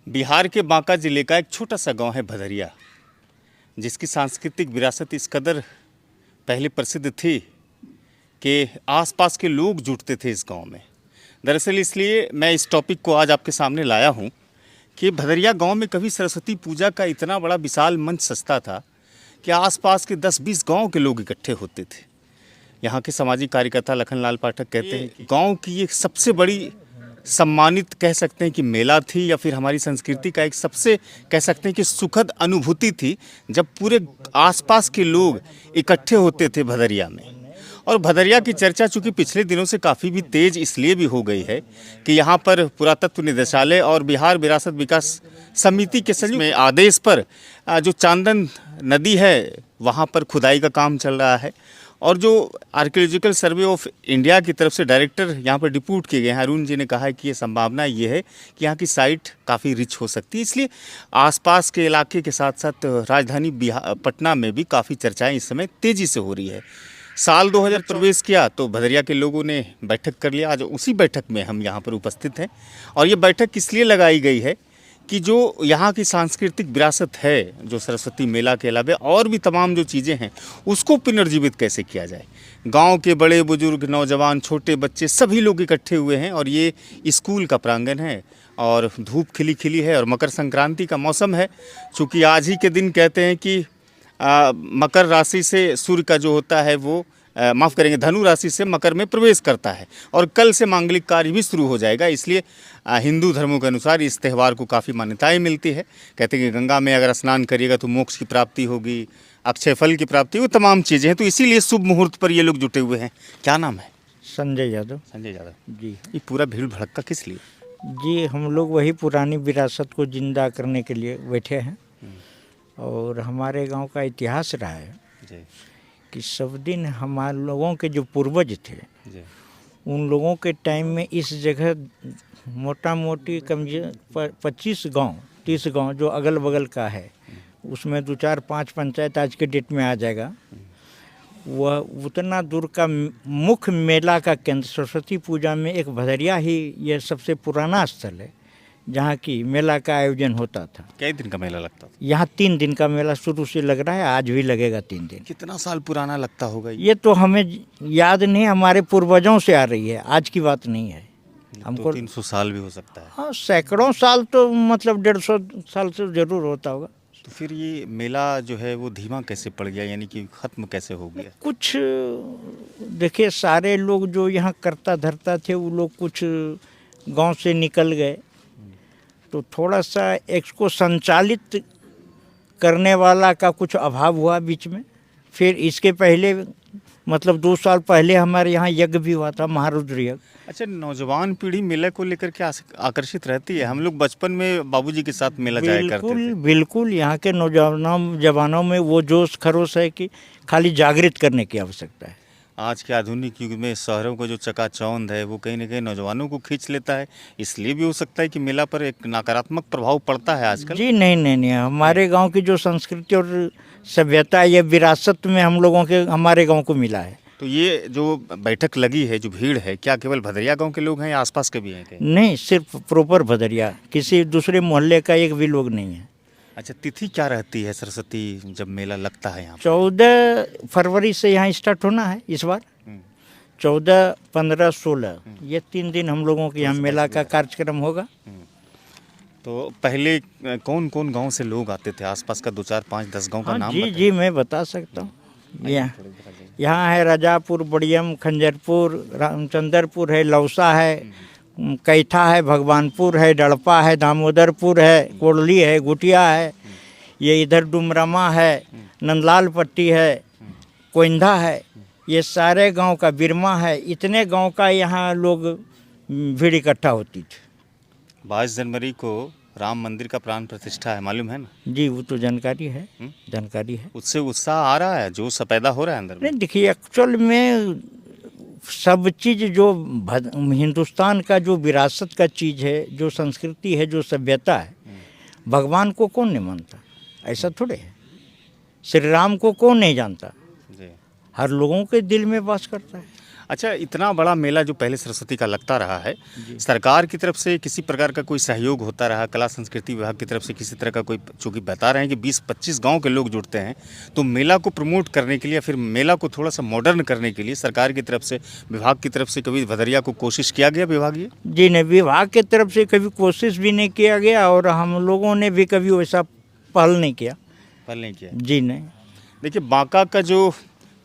बिहार के बांका जिले का एक छोटा सा गांव है भदरिया, जिसकी सांस्कृतिक विरासत इस कदर पहले प्रसिद्ध थी कि आसपास के लोग जुटते थे इस गांव में। दरअसल इसलिए मैं इस टॉपिक को आज आपके सामने लाया हूं कि भदरिया गांव में कभी सरस्वती पूजा का इतना बड़ा विशाल मंच सजता था कि आसपास के 10-20 गांव के लोग इकट्ठे होते थे। यहाँ के सामाजिक कार्यकर्ता लखनलाल पाठक कहते हैं कि गांव की एक सबसे बड़ी सम्मानित कह सकते हैं कि मेला थी, या फिर हमारी संस्कृति का एक सबसे कह सकते हैं कि सुखद अनुभूति थी जब पूरे आसपास के लोग इकट्ठे होते थे भदरिया में। और भदरिया की चर्चा चूँकि पिछले दिनों से काफ़ी भी तेज़ इसलिए भी हो गई है कि यहाँ पर पुरातत्व निदेशालय और बिहार विरासत विकास समिति के संयुक्त में आदेश पर जो चांदन नदी है वहाँ पर खुदाई का काम चल रहा है, और जो आर्कियोलॉजिकल सर्वे ऑफ इंडिया की तरफ से डायरेक्टर यहाँ पर डिप्यूट किए गए हैं, अरुण जी ने कहा है कि ये संभावना ये है कि यहाँ की साइट काफ़ी रिच हो सकती है। इसलिए आसपास के इलाके के साथ साथ राजधानी पटना में भी काफ़ी चर्चाएं इस समय तेज़ी से हो रही है। साल 2000 प्रवेश किया तो भदरिया के लोगों ने बैठक कर लिया। आज उसी बैठक में हम यहाँ पर उपस्थित हैं, और ये बैठक इसलिए लगाई गई है कि जो यहाँ की सांस्कृतिक विरासत है, जो सरस्वती मेला के अलावा और भी तमाम जो चीज़ें हैं, उसको पुनर्जीवित कैसे किया जाए। गांव के बड़े बुजुर्ग, नौजवान, छोटे बच्चे सभी लोग इकट्ठे हुए हैं, और ये स्कूल का प्रांगण है और धूप खिली खिली है और मकर संक्रांति का मौसम है। चूँकि आज ही के दिन कहते हैं कि मकर राशि से सूर्य का जो होता है वो माफ़ करेंगे धनु राशि से मकर में प्रवेश करता है, और कल से मांगलिक कार्य भी शुरू हो जाएगा। इसलिए हिंदू धर्मों के अनुसार इस त्यौहार को काफ़ी मान्यताएं मिलती है। कहते हैं कि गंगा में अगर स्नान करिएगा तो मोक्ष की प्राप्ति होगी, अक्षय फल की प्राप्ति, वो तमाम चीज़ें हैं। तो इसीलिए शुभ मुहूर्त पर ये लोग जुटे हुए हैं। क्या नाम है? संजय यादव। संजय यादव जी। ये पूरा भीड़ भड़क्का किस लिए? जी, हम लोग वही पुरानी विरासत को जिंदा करने के लिए बैठे हैं, और हमारे गांव का इतिहास रहा है जी कि सब दिन हमारे लोगों के जो पूर्वज थे जी उन लोगों के टाइम में इस जगह मोटा मोटी कम 25 गांव 30 गांव जो अगल बगल का है, उसमें 2-4-5 पंचायत आज के डेट में आ जाएगा। वह उतना दूर का मुख्य मेला का केंद्र सरस्वती पूजा में एक भदरिया ही यह सबसे पुराना स्थल है जहाँ की मेला का आयोजन होता था। कई दिन का मेला लगता था? यहाँ 3 दिन का मेला शुरू से लग रहा है, आज भी लगेगा 3 दिन। कितना साल पुराना लगता होगा ये तो हमें याद नहीं, हमारे पूर्वजों से आ रही है, आज की बात नहीं है। हमको 300 साल भी हो सकता है। हाँ, सैकड़ों साल तो मतलब 150 साल से ज़रूर होता होगा। तो फिर ये मेला जो है वो धीमा कैसे पड़ गया, यानी कि ख़त्म कैसे हो गया? कुछ देखिए, सारे लोग जो यहाँ करता धरता थे वो लोग कुछ गांव से निकल गए, तो थोड़ा सा इसको संचालित करने वाला का कुछ अभाव हुआ बीच में। फिर इसके पहले मतलब 2 साल पहले हमारे यहाँ यज्ञ भी हुआ था, महारुद्र यज्ञ। अच्छा, नौजवान पीढ़ी मेले को लेकर के आकर्षित रहती है? हम लोग बचपन में बाबूजी के साथ मेला जाया करते थे। बिल्कुल, यहाँ के जवानों में वो जोश खरोश है कि खाली जागृत करने की आवश्यकता है। आज के आधुनिक युग में शहरों का जो चकाचौंध है वो कहीं ना कहीं नौजवानों को खींच लेता है, इसलिए भी हो सकता है कि मेला पर एक नकारात्मक प्रभाव पड़ता है आजकल। जी नहीं, हमारे गांव की जो संस्कृति और सभ्यता या विरासत में हम लोगों के हमारे गांव को मिला है। तो ये जो बैठक लगी है, जो भीड़ है, क्या केवल भदरिया गांव के लोग हैं या आसपास के भी हैं कहीं? नहीं, सिर्फ प्रॉपर भदरिया, किसी दूसरे मोहल्ले का एक भी लोग नहीं है। अच्छा, तिथि क्या रहती है सरस्वती जब मेला लगता है यहाँ? 14 फरवरी से यहाँ स्टार्ट होना है इस बार। 14, 15, 16 ये 3 दिन हम लोगों के यहाँ मेला का कार्यक्रम होगा। तो पहले कौन कौन गांव से लोग आते थे? आसपास का 2-4-5-10 गांव का नाम जी बताइए। जी, मैं बता सकता हूँ। यहाँ है राजापुर, बड़ियम, खंजरपुर, रामचंद्रपुर है, लौसा है, कैथा है, भगवानपुर है, डड़पा है, दामोदरपुर है, कोडली है, गुटिया है, ये इधर डुमरामा है, नंदलाल पट्टी है, कोइंधा है, ये सारे गांव का, बिरमा है, इतने गांव का यहाँ लोग भीड़ इकट्ठा होती थी। 22 जनवरी को राम मंदिर का प्राण प्रतिष्ठा है, मालूम है ना? जी, वो तो जानकारी है, जानकारी है। उससे उत्साह आ रहा है, जो पैदा हो रहा है अंदर में? नहीं, देखिए, एक्चुअल में सब चीज़ जो हिंदुस्तान का जो विरासत का चीज़ है, जो संस्कृति है, जो सभ्यता है, भगवान को कौन नहीं मानता? ऐसा थोड़े है। श्री राम को कौन नहीं जानता? जी। हर लोगों के दिल में वास करता है। अच्छा, इतना बड़ा मेला जो पहले सरस्वती का लगता रहा है, सरकार की तरफ से किसी प्रकार का कोई सहयोग होता रहा, कला संस्कृति विभाग की तरफ से किसी तरह का कोई, चूँकि बता रहे हैं कि 20-25 गांव के लोग जुड़ते हैं, तो मेला को प्रमोट करने के लिए, फिर मेला को थोड़ा सा मॉडर्न करने के लिए सरकार की तरफ से, विभाग की तरफ से कभी भदरिया को कोशिश किया गया विभागीय? जी नहीं, विभाग की तरफ से कभी कोशिश भी नहीं किया गया और हम लोगों ने भी कभी वैसा पहल नहीं किया। पहल नहीं किया? जी नहीं। देखिए, बांका का जो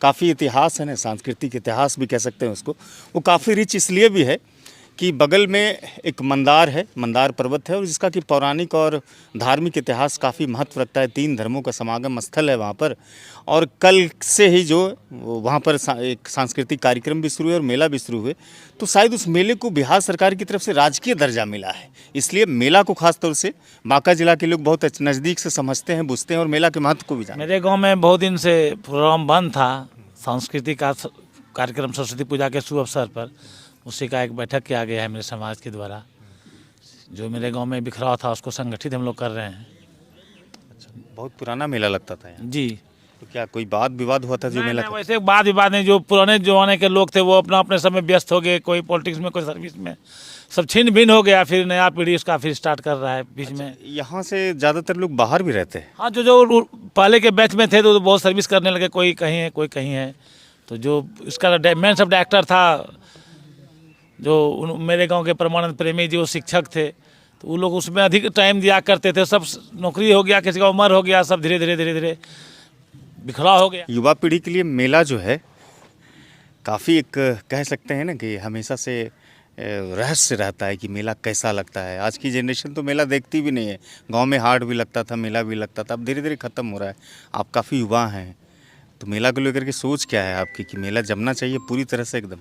काफ़ी इतिहास है ना, सांस्कृतिक इतिहास भी कह सकते हैं उसको, वो काफ़ी रिच इसलिए भी है कि बगल में एक मंदार है, मंदार पर्वत है, और जिसका कि पौराणिक और धार्मिक इतिहास काफ़ी महत्व रखता है। 3 धर्मों का समागम स्थल है वहाँ पर, और कल से ही जो वहाँ पर एक सांस्कृतिक कार्यक्रम भी शुरू हुए और मेला भी शुरू हुए, तो शायद उस मेले को बिहार सरकार की तरफ से राजकीय दर्जा मिला है। इसलिए मेला को खास तौर से बांका जिला के लोग बहुत नज़दीक से समझते हैं, बुझते हैं और मेला के महत्व को भी जानते हैं। मेरे गांव में बहुत दिन से प्रोग्राम बंद था, सांस्कृतिक कार्यक्रम सरस्वती पूजा के शुभ अवसर पर, उसी का एक बैठक किया गया है मेरे समाज के द्वारा। जो मेरे गांव में बिखराव था उसको संगठित हम लोग कर रहे हैं। बहुत पुराना मेला लगता था यहाँ। जी, तो क्या कोई वाद विवाद हुआ था जो मेला नहीं, था? वैसे बात विवाद नहीं, जो पुराने जमाने के लोग थे वो अपना अपने समय व्यस्त हो गए, कोई पॉलिटिक्स में, कोई सर्विस में, सब छिन्न भिन्न हो गया। फिर नया पीढ़ी इसका फिर स्टार्ट कर रहा है बीच में। यहाँ से ज़्यादातर लोग बाहर भी रहते हैं। हाँ, जो पहले के बैच में थे तो बहुत सर्विस करने लगे, कोई कहीं है कोई कहीं है। तो जो इसका मेन सब डायरेक्टर था, जो मेरे गांव के परमानंद प्रेमी जी, वो शिक्षक थे, तो वो लोग उसमें अधिक टाइम दिया करते थे। सब नौकरी हो गया, किसी का उम्र हो गया, सब धीरे धीरे बिखरा हो गया। युवा पीढ़ी के लिए मेला जो है काफ़ी एक, कह सकते हैं ना कि हमेशा से रहस्य रहता है कि मेला कैसा लगता है। आज की जनरेशन तो मेला देखती भी नहीं है। गांव में हाट भी लगता था, मेला भी लगता था, अब धीरे धीरे ख़त्म हो रहा है। आप काफ़ी युवा हैं, तो मेला को लेकर के सोच क्या है आपकी कि मेला जमना चाहिए पूरी तरह से एकदम?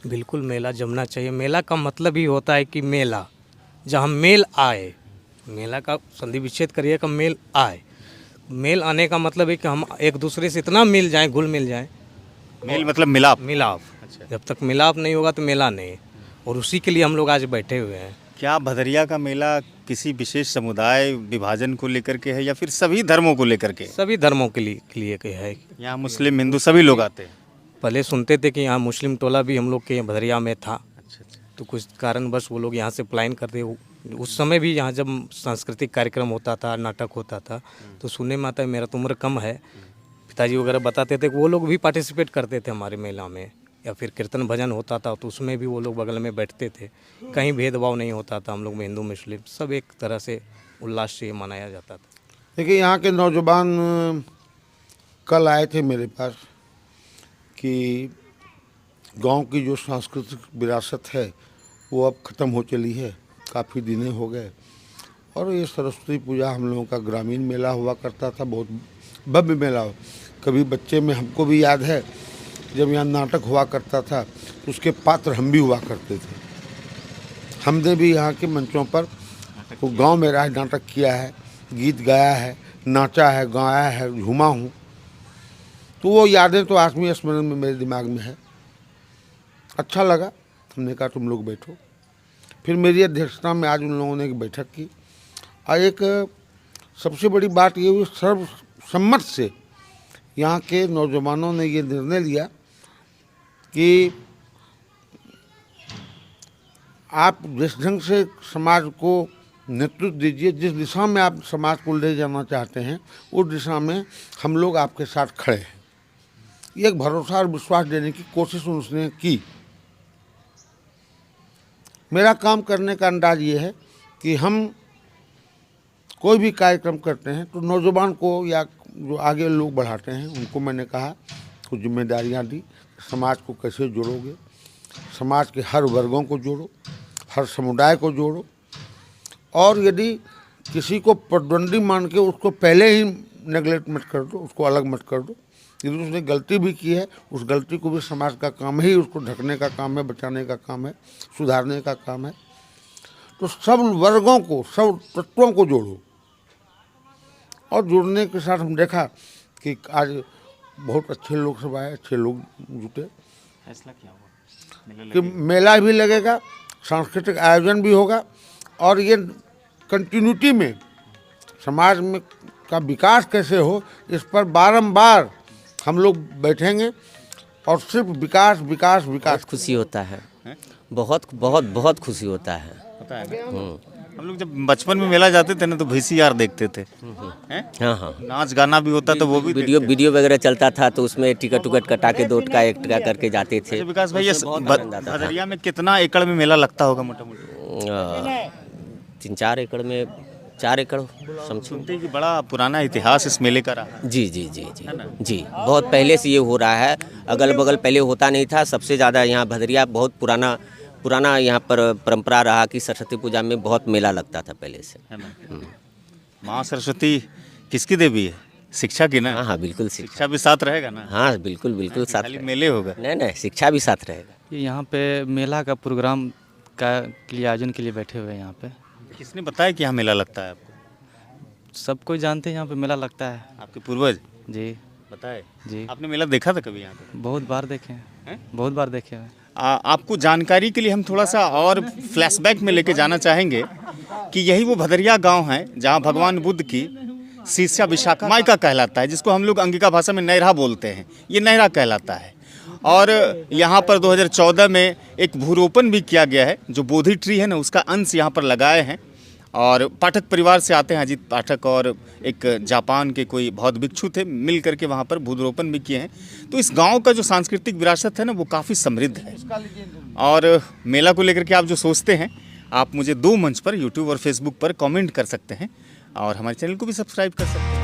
बिल्कुल मेला जमना चाहिए। मेला का मतलब ही होता है कि मेला जहाँ मेल आए, मेला का संधि विच्छेद करिए का मेल आए। मेल आने का मतलब है कि हम एक दूसरे से इतना मिल जाएं, घुल मिल जाएं। मेल मतलब मिलाप? मिलाप। अच्छा। जब तक मिलाप नहीं होगा तो मेला नहीं, और उसी के लिए हम लोग आज बैठे हुए हैं। क्या भदरिया का मेला किसी विशेष समुदाय विभाजन को लेकर के है या फिर सभी धर्मों को लेकर के? सभी धर्मों के लिए के है। यहाँ मुस्लिम हिंदू सभी लोग आते हैं? पहले सुनते थे कि यहाँ मुस्लिम टोला भी हम लोग के भदरिया में था। अच्छा अच्छा। तो कुछ कारणवश वो लोग यहाँ से पलायन करते। उस समय भी यहाँ जब सांस्कृतिक कार्यक्रम होता था, नाटक होता था, तो सुनने में आता है, मेरा तो उम्र कम है, पिताजी वगैरह बताते थे कि वो लोग भी पार्टिसिपेट करते थे हमारे मेला में। या फिर कीर्तन भजन होता था तो उसमें भी वो लोग बगल में बैठते थे। कहीं भेदभाव नहीं होता था, हम लोग में हिंदू मुस्लिम सब एक तरह से उल्लास से मनाया जाता था। देखिए, यहाँ के नौजवान कल आए थे मेरे पास कि गांव की जो सांस्कृतिक विरासत है वो अब ख़त्म हो चली है, काफ़ी दिन हो गए। और ये सरस्वती पूजा हम लोगों का ग्रामीण मेला हुआ करता था, बहुत भव्य मेला। कभी बच्चे में हमको भी याद है जब यहाँ नाटक हुआ करता था तो उसके पात्र हम भी हुआ करते थे। हमने भी यहाँ के मंचों पर वो गांव में रह नाटक किया है, गीत गाया है, नाचा है, गाया है, झूमा हूँ। तो वो यादें तो आत्मीय स्मरण में मेरे दिमाग में है। अच्छा लगा, हमने कहा तुम लोग बैठो। फिर मेरी अध्यक्षता में आज उन लोगों ने एक बैठक की और एक सबसे बड़ी बात ये हुई, सर्वसम्मत से यहाँ के नौजवानों ने ये निर्णय लिया कि आप जिस ढंग से समाज को नेतृत्व दीजिए, जिस दिशा में आप समाज को ले जाना चाहते हैं, उस दिशा में हम लोग आपके साथ खड़े हैं। ये एक भरोसा और विश्वास देने की कोशिश उसने की। मेरा काम करने का अंदाज ये है कि हम कोई भी कार्यक्रम करते हैं तो नौजवान को या जो आगे लोग बढ़ाते हैं उनको मैंने कहा कुछ जिम्मेदारियां दी। समाज को कैसे जोड़ोगे, समाज के हर वर्गों को जोड़ो, हर समुदाय को जोड़ो, और यदि किसी को प्रतिद्वंदी मान के उसको पहले ही नेगलेक्ट मत कर दो, उसको अलग मत कर दो। यदि उसने गलती भी की है, उस गलती को भी समाज का काम है, उसको ढकने का काम है, बचाने का काम है, सुधारने का काम है। तो सब वर्गों को, सब तत्वों को जोड़ो। और जुड़ने के साथ हम देखा कि आज बहुत अच्छे लोग सब आए, अच्छे लोग जुटे। फैसला क्या हुआ कि मेला भी लगेगा, सांस्कृतिक आयोजन भी होगा, और ये कंटिन्यूटी में समाज में का विकास कैसे हो, इस पर बारंबार हम लोग बैठेंगे और सिर्फ विकास विकास विकास। बहुत खुशी होता है, बहुत बहुत बहुत खुशी होता है। होता है ना? हम लोग जब बचपन में मेला जाते थे ना तो VCR देखते थे, हैं? हाँ हाँ, नाच गाना भी होता तो वो भी वीडियो वगैरह चलता था तो उसमें टिकट कटा के 2 टका 1 टका करके जाते थे। अच्छा विकास भाई, ये उसमें बहुत आनंद आता था। भदरिया में कितना एकड़ में मेला लगता होगा मोटा मोटा? 3-4 एकड़ में, 4 एकड़ समझो। सुनते हैं कि बड़ा पुराना इतिहास इस मेले का रहा। जी जी जी जी जी, बहुत पहले से ये हो रहा है। अगल बगल पहले होता नहीं था। सबसे ज़्यादा यहाँ भदरिया बहुत पुराना यहाँ पर परंपरा रहा कि सरस्वती पूजा में बहुत मेला लगता था पहले से, है ना? माँ सरस्वती किसकी देवी है? शिक्षा की ना? हाँ हाँ बिल्कुल, शिक्षा भी साथ रहेगा ना? हाँ बिल्कुल बिल्कुल साथ खाली रहेगा। मेले होगा? नहीं, शिक्षा भी साथ रहेगा। ये यहाँ पे मेला का प्रोग्राम का के लिए आयोजन के लिए बैठे हुए हैं यहाँ पे। किसने बताया कि यहाँ मेला लगता है आपको? सब कोई जानते हैं यहाँ पे मेला लगता है। आपके पूर्वज जी बताए? जी, आपने मेला देखा था कभी यहाँ पे? बहुत बार देखे हैं? हैं, बहुत बार देखे हैं। आपको जानकारी के लिए हम थोड़ा सा और फ्लैशबैक में लेके जाना चाहेंगे कि यही वो भदरिया गांव है जहां भगवान बुद्ध की शिष्या विशाखा मायका कहलाता है, जिसको हम लोग अंगिका भाषा में नैरा बोलते हैं। ये नैरा कहलाता है और यहाँ पर 2014 में एक भूरोपण भी किया गया है। जो बोधि ट्री है ना, उसका अंश यहाँ पर लगाए हैं और पाठक परिवार से आते हैं। अजीत पाठक और एक जापान के कोई बौद्ध भिक्षु थे, मिल करके वहाँ पर भूरोपण भी किए हैं। तो इस गांव का जो सांस्कृतिक विरासत है ना, वो काफ़ी समृद्ध है। और मेला को लेकर के आप जो सोचते हैं, आप मुझे 2 मंच पर, यूट्यूब और फेसबुक पर कमेंट कर सकते हैं और हमारे चैनल को भी सब्सक्राइब कर सकते हैं।